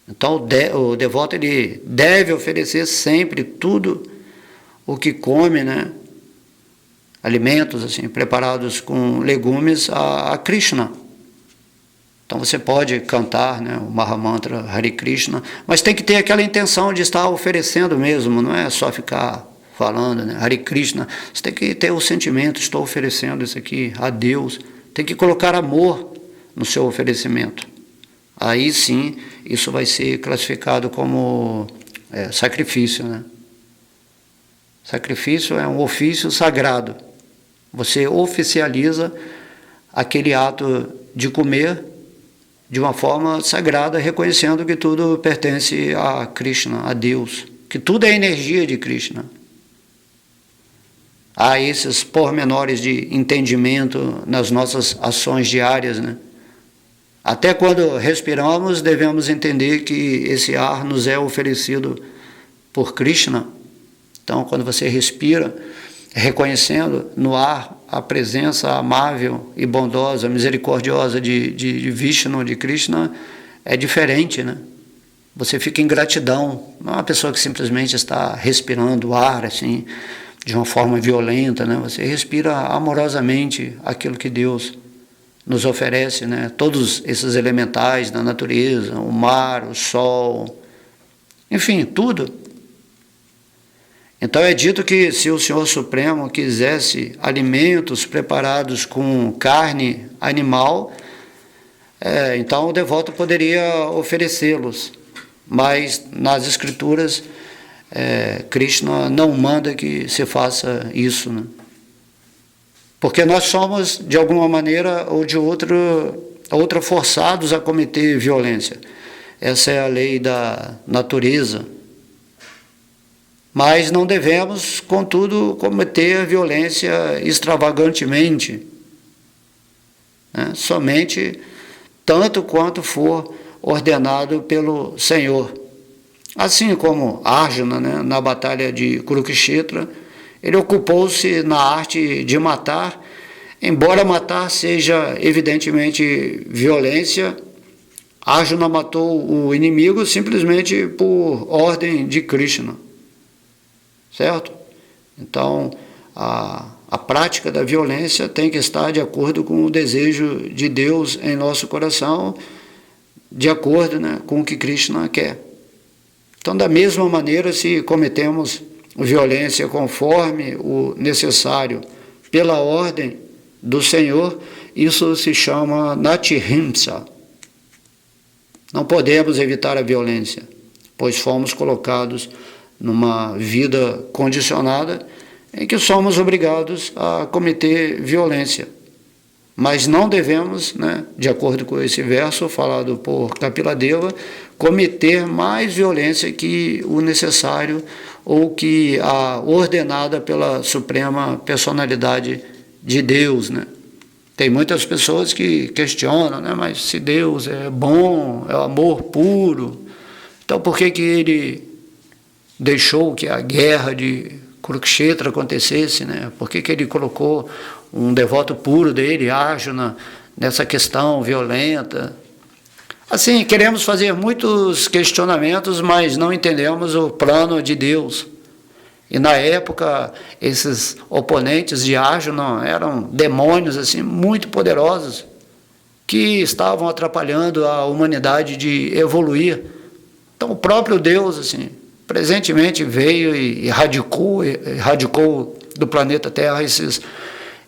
Então o devoto ele deve oferecer sempre tudo o que come, né, alimentos assim, preparados com legumes a Krishna. Então você pode cantar, né, o Mahamantra Hare Krishna, mas tem que ter aquela intenção de estar oferecendo mesmo, não é só ficar falando, né, Hare Krishna. Você tem que ter o sentimento, estou oferecendo isso aqui a Deus. Tem que colocar amor no seu oferecimento. Aí sim, isso vai ser classificado como sacrifício, né? Sacrifício é um ofício sagrado. Você oficializa aquele ato de comer de uma forma sagrada, reconhecendo que tudo pertence a Krishna, a Deus, que tudo é energia de Krishna. Há esses pormenores de entendimento nas nossas ações diárias, né? Até quando respiramos, devemos entender que esse ar nos é oferecido por Krishna. Então, quando você respira, reconhecendo no ar a presença amável e bondosa, misericordiosa de Vishnu, de Krishna, é diferente, né? Você fica em gratidão. Não é uma pessoa que simplesmente está respirando o ar assim, de uma forma violenta, né? Você respira amorosamente aquilo que Deus nos oferece, né? Todos esses elementais da natureza, o mar, o sol, enfim, tudo. Então é dito que se o Senhor Supremo quisesse alimentos preparados com carne animal, então o devoto poderia oferecê-los. Mas nas Escrituras, Krishna não manda que se faça isso, né? Porque nós somos, de alguma maneira ou de outra forçados a cometer violência. Essa é a lei da natureza. Mas não devemos, contudo, cometer violência extravagantemente, né? Somente tanto quanto for ordenado pelo Senhor. Assim como Arjuna, né, na batalha de Kurukshetra, ele ocupou-se na arte de matar, embora matar seja evidentemente violência, Arjuna matou o inimigo simplesmente por ordem de Krishna, certo? Então, a prática da violência tem que estar de acordo com o desejo de Deus em nosso coração, de acordo, né, com o que Krishna quer. Então, da mesma maneira, se cometemos violência conforme o necessário pela ordem do Senhor, isso se chama natihimsa. Não podemos evitar a violência, pois fomos colocados numa vida condicionada em que somos obrigados a cometer violência. Mas não devemos, né, de acordo com esse verso falado por Kapiladeva, cometer mais violência que o necessário ou que a ordenada pela Suprema Personalidade de Deus, né? Tem muitas pessoas que questionam, né? Mas se Deus é bom, é o amor puro, então por que ele deixou que a guerra de Kurukshetra acontecesse, né? Por que ele colocou um devoto puro dele, Arjuna, nessa questão violenta? Assim, queremos fazer muitos questionamentos, mas não entendemos o plano de Deus. E na época, esses oponentes de Arjuna eram demônios assim, muito poderosos, que estavam atrapalhando a humanidade de evoluir. Então o próprio Deus, assim, presentemente veio e erradicou do planeta Terra esses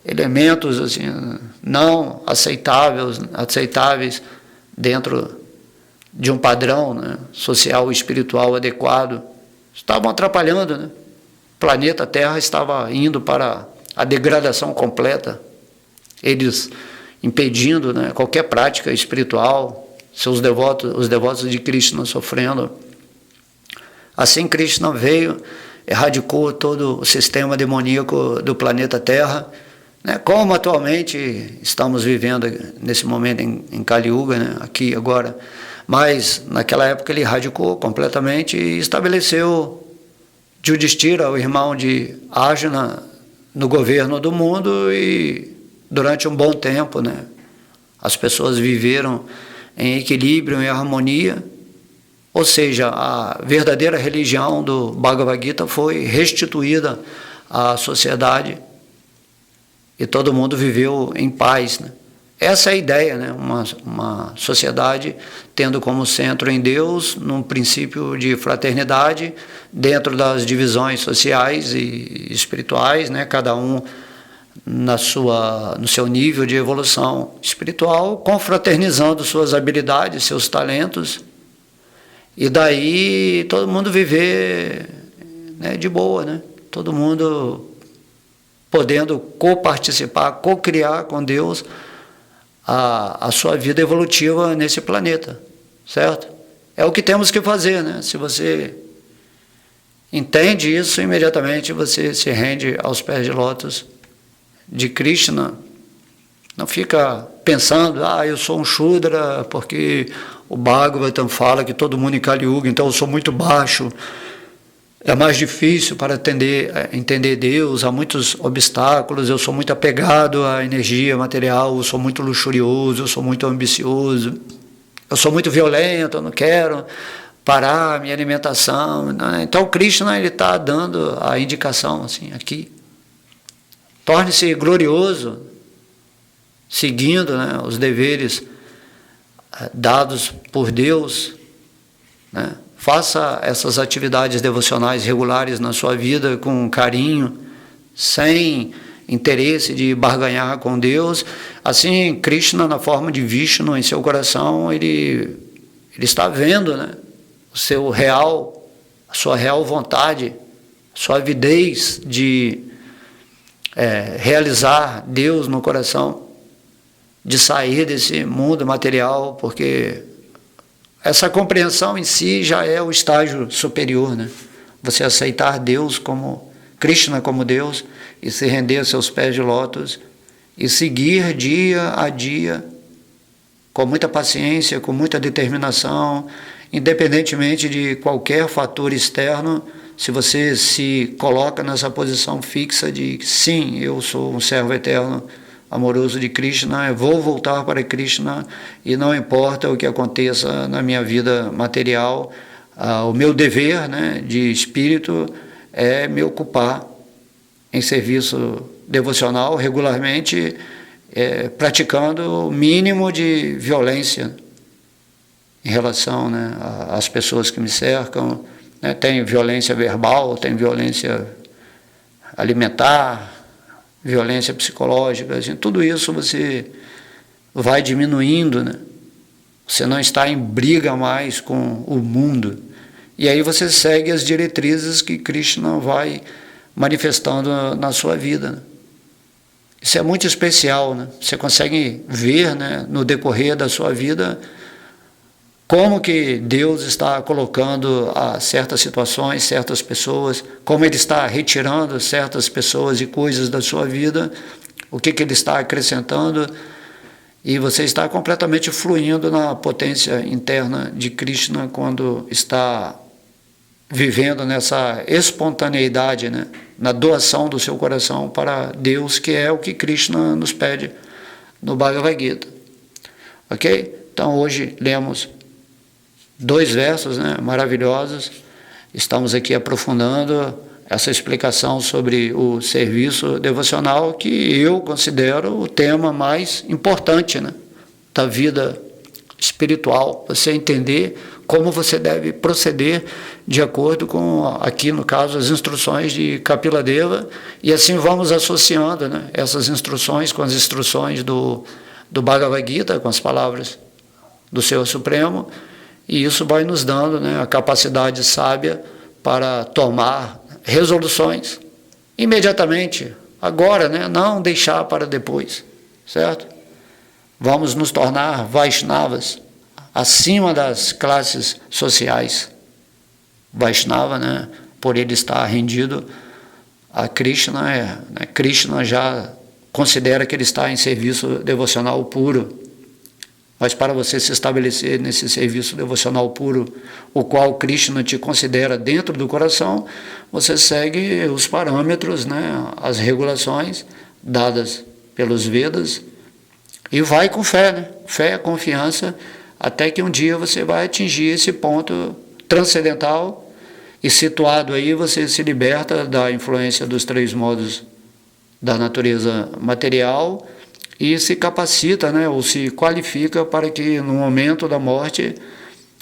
elementos assim, não aceitáveis dentro de um padrão, né, social e espiritual adequado. Estavam atrapalhando, né? O planeta Terra estava indo para a degradação completa, eles impedindo, né, qualquer prática espiritual, os devotos de Krishna sofrendo. Assim Krishna veio, erradicou todo o sistema demoníaco do planeta Terra, né, como atualmente estamos vivendo nesse momento em Kali Yuga, né, aqui agora. Mas naquela época ele erradicou completamente e estabeleceu Yudhishthira, o irmão de Arjuna, no governo do mundo, e durante um bom tempo, né, as pessoas viveram em equilíbrio, em harmonia, ou seja, a verdadeira religião do Bhagavad Gita foi restituída à sociedade e todo mundo viveu em paz, né? Essa é a ideia, né? Uma sociedade tendo como centro em Deus, num princípio de fraternidade, dentro das divisões sociais e espirituais, né? Cada um no seu nível de evolução espiritual, confraternizando suas habilidades, seus talentos, e daí todo mundo viver, né, de boa, né? Todo mundo podendo coparticipar, co-criar com Deus a sua vida evolutiva nesse planeta, certo? É o que temos que fazer, né? Se você entende isso, imediatamente você se rende aos pés de lótus de Krishna. Não fica pensando, eu sou um Shudra, porque o Bhagavatam fala que todo mundo em Kali Yuga, então eu sou muito baixo. É mais difícil para entender Deus, há muitos obstáculos, eu sou muito apegado à energia material, eu sou muito luxurioso, eu sou muito ambicioso, eu sou muito violento, eu não quero parar a minha alimentação. Então Krishna está dando a indicação assim, aqui. Torne-se glorioso, seguindo, né, os deveres dados por Deus, né? Faça essas atividades devocionais regulares na sua vida com carinho, sem interesse de barganhar com Deus. Assim, Krishna, na forma de Vishnu em seu coração, ele está vendo, né, a sua real vontade, a sua avidez de realizar Deus no coração, de sair desse mundo material, porque essa compreensão em si já é o estágio superior, né? Você aceitar Deus como Krishna como Deus e se render a seus pés de lótus e seguir dia a dia com muita paciência, com muita determinação, independentemente de qualquer fator externo. Se você se coloca nessa posição fixa de sim, eu sou um servo eterno amoroso de Krishna, eu vou voltar para Krishna e não importa o que aconteça na minha vida material, o meu dever, né, de espírito é me ocupar em serviço devocional regularmente, praticando o mínimo de violência em relação, né, às pessoas que me cercam, né. Tem violência verbal, tem violência alimentar, violência psicológica, assim, tudo isso você vai diminuindo, né? Você não está em briga mais com o mundo. E aí você segue as diretrizes que Krishna vai manifestando na sua vida, né? Isso é muito especial, né? Você consegue ver, né, no decorrer da sua vida como que Deus está colocando certas situações, certas pessoas, como Ele está retirando certas pessoas e coisas da sua vida, o que Ele está acrescentando, e você está completamente fluindo na potência interna de Krishna quando está vivendo nessa espontaneidade, né, na doação do seu coração para Deus, que é o que Krishna nos pede no Bhagavad Gita. Ok? Então hoje lemos 2 versos, né, maravilhosos. Estamos aqui aprofundando essa explicação sobre o serviço devocional, que eu considero o tema mais importante, né, da vida espiritual. Você entender como você deve proceder de acordo com, aqui no caso, as instruções de Kapila Deva, e assim vamos associando, né, essas instruções com as instruções do Bhagavad Gita, com as palavras do Senhor Supremo. E isso vai nos dando, né, a capacidade sábia para tomar resoluções imediatamente, agora, né, não deixar para depois, certo? Vamos nos tornar Vaishnavas, acima das classes sociais. Vaishnava, né, por ele estar rendido a Krishna, né, Krishna já considera que ele está em serviço devocional puro. Mas para você se estabelecer nesse serviço devocional puro, o qual Krishna te considera dentro do coração, você segue os parâmetros, né, as regulações dadas pelos Vedas, e vai com fé, né? Fé, confiança, até que um dia você vai atingir esse ponto transcendental, e situado aí você se liberta da influência dos 3 modos da natureza material, e se capacita, né, ou se qualifica para que no momento da morte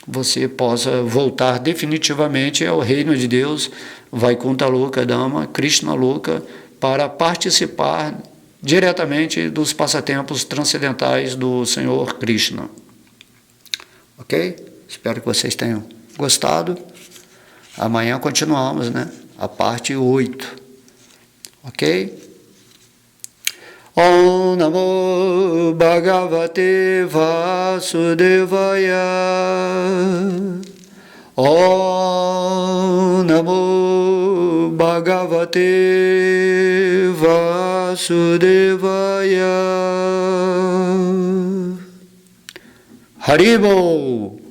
você possa voltar definitivamente ao reino de Deus, Vaikuntha Loka Dhamma, Krishna Loka, para participar diretamente dos passatempos transcendentais do Senhor Krishna. Ok? Espero que vocês tenham gostado. Amanhã continuamos, né, a parte 8. Ok? Om Namo Bhagavate Vasudevaya. Om Namo Bhagavate Vasudevaya. Haribol.